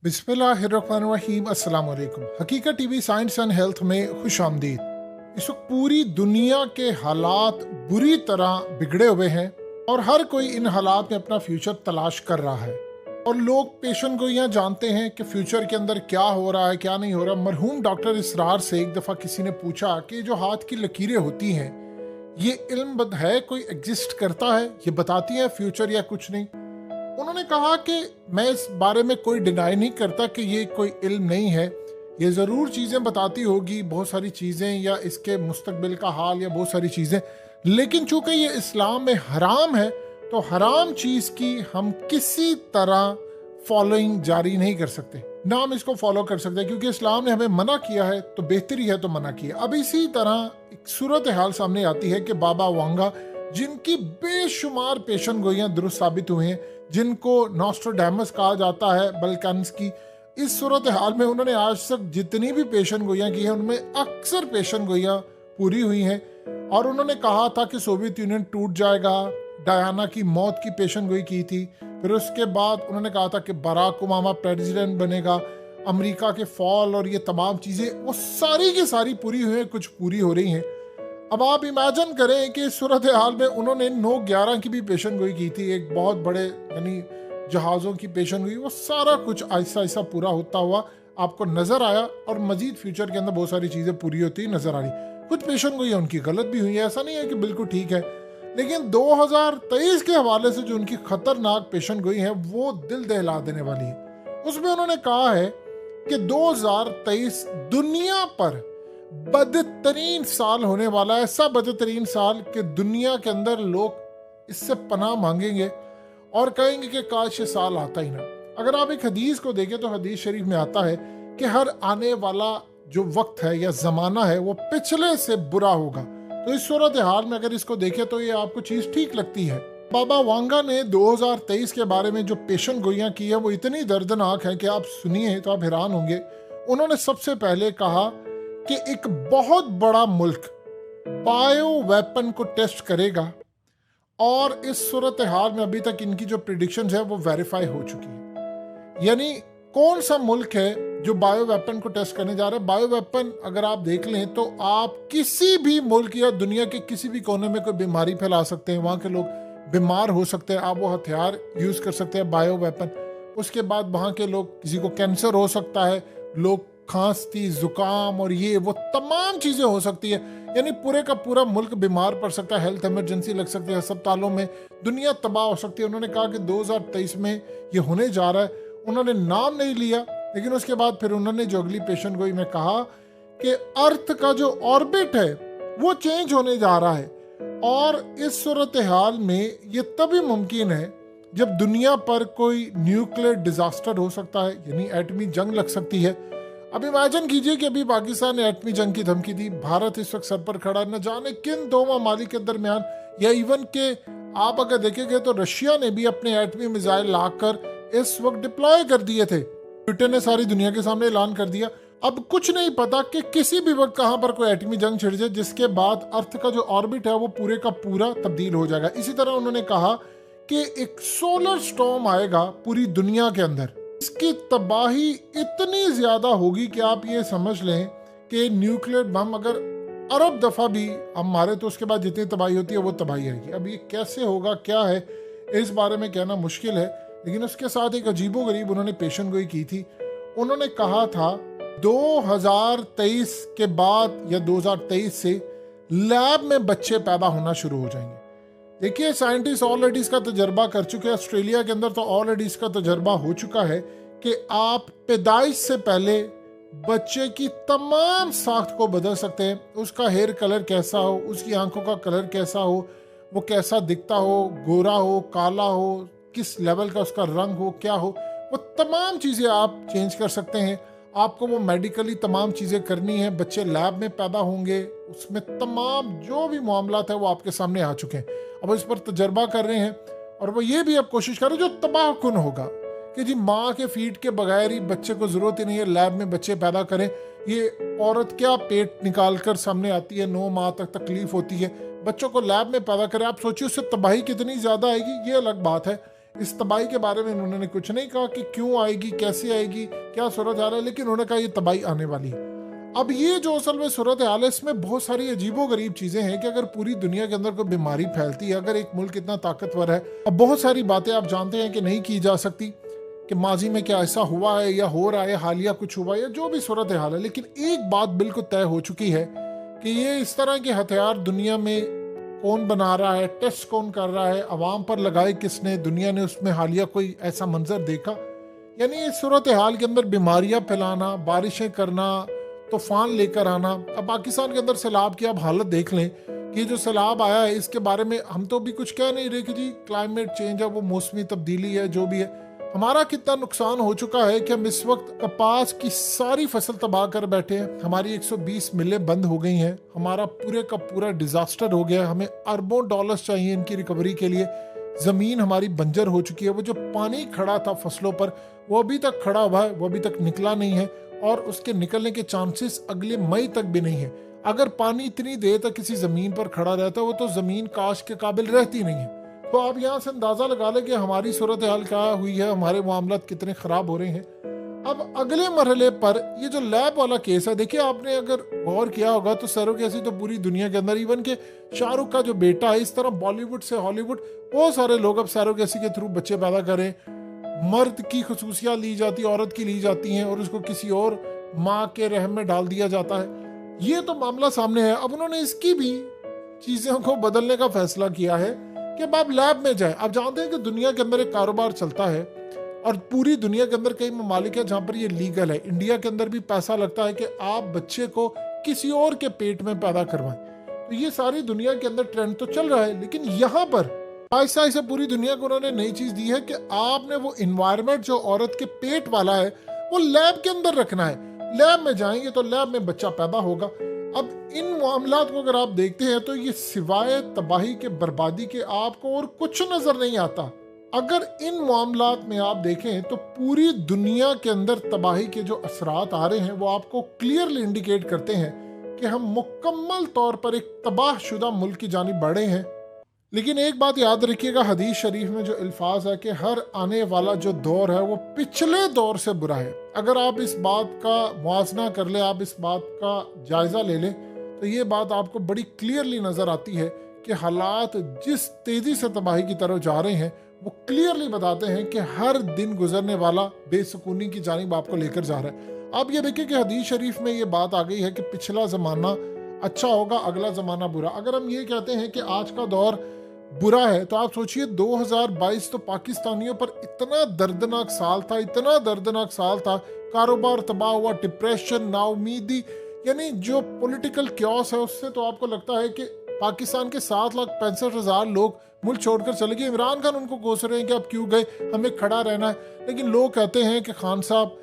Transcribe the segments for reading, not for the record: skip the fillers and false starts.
बिस्मिल्लाहिर्रहमानिर्रहीम। अस्सलाम वालेकुम। हकीकत टीवी साइंस एंड हेल्थ में खुश आमदीद। इस वक्त पूरी दुनिया के हालात बुरी तरह बिगड़े हुए हैं और हर कोई इन हालात में अपना फ्यूचर तलाश कर रहा है। और लोग पेशन गोइयां जानते हैं कि फ्यूचर के अंदर क्या हो रहा है क्या नहीं हो रहा। मरहूम डॉक्टर इसरार से एक दफ़ा किसी ने पूछा कि जो हाथ की लकीरें होती हैं ये इल्म है, कोई एग्जिस्ट करता है, ये बताती है फ्यूचर या कुछ नहीं। उन्होंने कहा कि मैं इस बारे में कोई डिनाई नहीं करता कि ये कोई इल्म नहीं है, ये ज़रूर चीज़ें बताती होगी, बहुत सारी चीज़ें, या इसके मुस्तकबिल का हाल या बहुत सारी चीज़ें, लेकिन चूंकि ये इस्लाम में हराम है तो हराम चीज़ की हम किसी तरह फॉलोइंग जारी नहीं कर सकते, ना हम इसको फॉलो कर सकते, क्योंकि इस्लाम ने हमें मना किया है तो बेहतरी है तो मना किया। अब इसी तरह एक सूरत हाल सामने आती है कि बाबा वांगा, जिनकी बेशुमार पेशन गोइयां दुरुस्त साबित हुई हैं, जिनको नॉस्ट्रोडैमस कहा जाता है, बल्कन्स की, इस सूरत हाल में उन्होंने आज तक जितनी भी पेशन गोइयां की हैं उनमें अक्सर पेशन गोइयां पूरी हुई हैं। और उन्होंने कहा था कि सोवियत यूनियन टूट जाएगा, डायना की मौत की पेशन गोई की थी। फिर उसके बाद उन्होंने कहा था कि बराक ओबामा प्रेसिडेंट बनेगा, अमेरिका के फॉल और ये तमाम चीज़ें वो सारी की सारी पूरी हुई हैं, कुछ पूरी हो रही हैं। अब आप इमेजिन करें कि इस सूरत हाल में उन्होंने 9/11 की भी पेशन गोई की थी, एक बहुत बड़े यानी जहाज़ों की पेशन गोई, वो सारा कुछ ऐसा ऐसा पूरा होता हुआ आपको नज़र आया। और मजीद फ्यूचर के अंदर बहुत सारी चीज़ें पूरी होती नज़र आ रही। कुछ पेशन गोई उनकी गलत भी हुई है, ऐसा नहीं है कि बिल्कुल ठीक है, लेकिन 2023 के हवाले से जो उनकी खतरनाक पेशन गोई है वो दिल दहला देने वाली है। उसमें उन्होंने कहा है कि 2023 दुनिया पर बदतरीन साल होने वाला है, ऐसा बदतरीन साल कि दुनिया के अंदर लोग इससे पनाह मांगेंगे और कहेंगे कि काश ये साल आता ही ना। अगर आप एक हदीस को देखें तो हदीस शरीफ में आता है कि हर आने वाला जो वक्त है या जमाना है वो पिछले से बुरा होगा। तो इस सूरत हाल में अगर इसको देखें तो ये आपको चीज ठीक लगती है। बाबा वांगा ने 2023 के बारे में जो पेशन गोइयां की है वो इतनी दर्दनाक है कि आप सुनिए तो आप हैरान होंगे। उन्होंने सबसे पहले कहा कि एक बहुत बड़ा मुल्क बायो वेपन को टेस्ट करेगा, और इस सूरत हाल में अभी तक इनकी जो प्रिडिक्शंस है वो वेरीफाई हो चुकी है। यानी कौन सा मुल्क है जो बायो वेपन को टेस्ट करने जा रहा है? बायो वेपन अगर आप देख लें तो आप किसी भी मुल्क या दुनिया के किसी भी कोने में कोई बीमारी फैला सकते हैं, वहां के लोग बीमार हो सकते हैं, आप वो हथियार यूज कर सकते हैं, बायो वेपन। उसके बाद वहां के लोग, किसी को कैंसर हो सकता है, लोग खांसती, जुकाम और ये वो तमाम चीजें हो सकती है, यानी पूरे का पूरा मुल्क बीमार पड़ सकता है, हेल्थ इमरजेंसी लग सकती है अस्पतालों में, दुनिया तबाह हो सकती है। उन्होंने कहा कि 2023 में ये होने जा रहा है। उन्होंने नाम नहीं लिया, लेकिन उसके बाद फिर उन्होंने जो अगली पेशन गोई में कहा कि अर्थ का जो ऑर्बिट है वो चेंज होने जा रहा है, और इस सूरत हाल में ये तभी मुमकिन है जब दुनिया पर कोई न्यूक्लियर डिजास्टर हो सकता है, यानी एटमी जंग लग सकती है। अब इमेजिन कीजिए कि अभी पाकिस्तान ने एटमी जंग की धमकी दी, भारत इस वक्त सर पर खड़ा है, न जाने किन दो ममालिक के दरमियान, या इवन के आप अगर देखेंगे तो रशिया ने भी अपने एटमी मिसाइल लाकर इस वक्त डिप्लॉय कर दिए थे। ब्रिटेन ने सारी दुनिया के सामने ऐलान कर दिया। अब कुछ नहीं पता कि किसी भी वक्त कहां पर कोई एटमी जंग छिड़ जाए, जिसके बाद अर्थ का जो ऑर्बिट है वो पूरे का पूरा तब्दील हो जाएगा। इसी तरह उन्होंने कहा कि एक सोलर स्टॉर्म आएगा पूरी दुनिया के अंदर, इसकी तबाही इतनी ज्यादा होगी कि आप ये समझ लें कि न्यूक्लियर बम अगर अरब दफा भी हम मारे तो उसके बाद जितनी तबाही होती है वो तबाही आएगी। अब ये कैसे होगा, क्या है, इस बारे में कहना मुश्किल है। लेकिन उसके साथ एक अजीबो गरीब उन्होंने पेशन गोई की थी। उन्होंने कहा था 2023 के बाद या 2023 से लैब में बच्चे पैदा होना शुरू हो जाएंगे। देखिए, साइंटिस्ट ऑलरेडी इसका तजर्बा कर चुके हैं। ऑस्ट्रेलिया के अंदर तो ऑलरेडी इसका तजर्बा हो चुका है कि आप पैदाइश से पहले बच्चे की तमाम साख्त को बदल सकते हैं। उसका हेयर कलर कैसा हो, उसकी आंखों का कलर कैसा हो, वो कैसा दिखता हो, गोरा हो, काला हो, किस लेवल का उसका रंग हो, क्या हो, वो तमाम चीज़ें आप चेंज कर सकते हैं। आपको वो मेडिकली तमाम चीज़ें करनी है, बच्चे लैब में पैदा होंगे, उसमें तमाम जो भी मामलात है वो आपके सामने आ चुके हैं। अब इस पर तजर्बा कर रहे हैं, और वो ये भी अब कोशिश कर रहे हैं जो तबाह कुन होगा कि जी माँ के फीड के बगैर ही बच्चे को ज़रूरत ही नहीं है लैब में बच्चे पैदा करें। ये औरत क्या पेट निकाल कर सामने आती है, 9 माह तक तकलीफ होती है, बच्चों को लैब में पैदा करें। आप सोचिए उससे तबाही कितनी ज़्यादा आएगी, ये अलग बात है। इस तबाही के बारे में उन्होंने कुछ नहीं कहा कि क्यों आएगी, कैसे आएगी, क्या सूरत हाल है, लेकिन उन्होंने कहा ये तबाही आने वाली है। अब ये जो असल में सूरत हाल है, इसमें बहुत सारी अजीबोगरीब चीज़ें हैं कि अगर पूरी दुनिया के अंदर कोई बीमारी फैलती है, अगर एक मुल्क इतना ताकतवर है, अब बहुत सारी बातें आप जानते हैं कि नहीं की जा सकती कि माजी में क्या ऐसा हुआ है या हो रहा है, हालिया कुछ हुआ है या जो भी सूरत हाल है, लेकिन एक बात बिल्कुल तय हो चुकी है कि ये इस तरह के हथियार दुनिया में कौन बना रहा है, टेस्ट कौन कर रहा है, अवाम पर लगाए किसने, दुनिया ने उसमें हालिया कोई ऐसा मंजर देखा? यानी इस सूरत हाल के अंदर बीमारियां फैलाना, बारिशें करना, तूफान लेकर आना। अब पाकिस्तान के अंदर सैलाब की आप हालत देख लें कि जो सैलाब आया है इसके बारे में हम तो भी कुछ कह नहीं रहे कि जी क्लाइमेट चेंज है, वो मौसमी तब्दीली है, जो भी है। हमारा कितना नुकसान हो चुका है कि हम इस वक्त कपास की सारी फसल तबाह कर बैठे हैं। हमारी 120 मिलें बंद हो गई हैं। हमारा पूरे का पूरा डिजास्टर हो गया है। हमें अरबों डॉलर्स चाहिए इनकी रिकवरी के लिए। जमीन हमारी बंजर हो चुकी है। वो जो पानी खड़ा था फसलों पर, वो अभी तक खड़ा हुआ है, वो अभी तक निकला नहीं है और उसके निकलने के चांसेस अगले मई तक भी नहीं है। अगर पानी इतनी देर तक किसी जमीन पर खड़ा रहता है, वो तो जमीन काश के काबिल रहती नहीं है। तो आप यहाँ से अंदाजा लगा लें कि हमारी सूरत हाल क्या हुई है, हमारे मामला कितने खराब हो रहे हैं। अब अगले मरहले पर ये जो लैब वाला केस है, देखिए आपने अगर गौर किया होगा तो सरोगेसी तो पूरी दुनिया के अंदर, इवन के शाहरुख का जो बेटा है, इस तरह बॉलीवुड से हॉलीवुड बहुत सारे लोग अब सरोगेसी के थ्रू बच्चे पैदा करें। मर्द की खुसूसियात ली जाती है, औरत की ली जाती हैं और उसको किसी और माँ के रहम में डाल दिया जाता है। ये तो मामला सामने है। अब उन्होंने इसकी भी चीज़ों को बदलने का फैसला किया है कि आप लैब में जाए। आप जानते हैं कि दुनिया के अंदर एक कारोबार चलता है और पूरी दुनिया के अंदर कई ममालिक है जहाँ पर ये लीगल है। इंडिया के अंदर भी पैसा लगता है कि आप बच्चे को किसी और के पेट में पैदा करवाएं। तो ये सारी दुनिया के अंदर ट्रेंड तो चल रहा है, लेकिन यहाँ पर ऐसा ऐसा पूरी दुनिया को उन्होंने नई चीज दी है कि आपने वो इन्वायरमेंट जो औरत के पेट वाला है वो लैब के अंदर रखना है। लैब में जाएंगे तो लैब में बच्चा पैदा होगा। अब इन मामलात को अगर आप देखते हैं तो ये सिवाय तबाही के, बर्बादी के आपको और कुछ नजर नहीं आता। अगर इन मामलात में आप देखें तो पूरी दुनिया के अंदर तबाही के जो असरात आ रहे हैं वो आपको क्लियरली इंडिकेट करते हैं कि हम मुकम्मल तौर पर एक तबाहशुदा मुल्क की जानिब बढ़े हैं। लेकिन एक बात याद रखिएगा, हदीस शरीफ में जो अल्फाज है कि हर आने वाला जो दौर है वो पिछले दौर से बुरा है। अगर आप इस बात का मुआजना कर ले, आप इस बात का जायजा ले लें, तो ये बात आपको बड़ी क्लियरली नजर आती है कि हालात जिस तेजी से तबाही की तरफ जा रहे हैं वो क्लियरली बताते हैं कि हर दिन गुजरने वाला बेसुकूनी की जानिब आपको लेकर जा रहा है। आप ये देखिए कि हदीस शरीफ में ये बात आ गई है कि पिछला जमाना अच्छा होगा, अगला जमाना बुरा। अगर हम ये कहते हैं कि आज का दौर बुरा है तो आप सोचिए 2022 तो पाकिस्तानियों पर इतना दर्दनाक साल था, इतना दर्दनाक साल था। कारोबार तबाह हुआ, डिप्रेशन, नाउमीदी, यानी जो पॉलिटिकल क्योस है उससे तो आपको लगता है कि पाकिस्तान के 7,65,000 लोग मुल्क छोड़कर चले गए। इमरान खान उनको कोस रहे हैं कि आप क्यों गए, हमें खड़ा रहना है। लेकिन लोग कहते हैं कि खान साहब,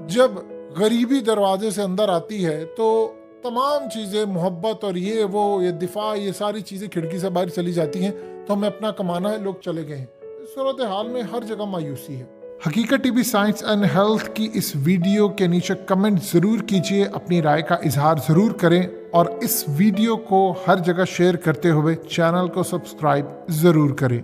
जब गरीबी दरवाजे से अंदर आती है तो तमाम चीज़ें, मोहब्बत और ये वो, ये दिफा, ये सारी चीज़ें खिड़की से बाहर चली जाती हैं। तो हमें अपना कमाना है, लोग चले गए हैं। इस सूरत हाल में हर जगह मायूसी है। हकीकत टीवी साइंस एंड हेल्थ की इस वीडियो के नीचे कमेंट ज़रूर कीजिए, अपनी राय का इजहार ज़रूर करें और इस वीडियो को हर जगह शेयर करते हुए चैनल को सब्सक्राइब ज़रूर करें।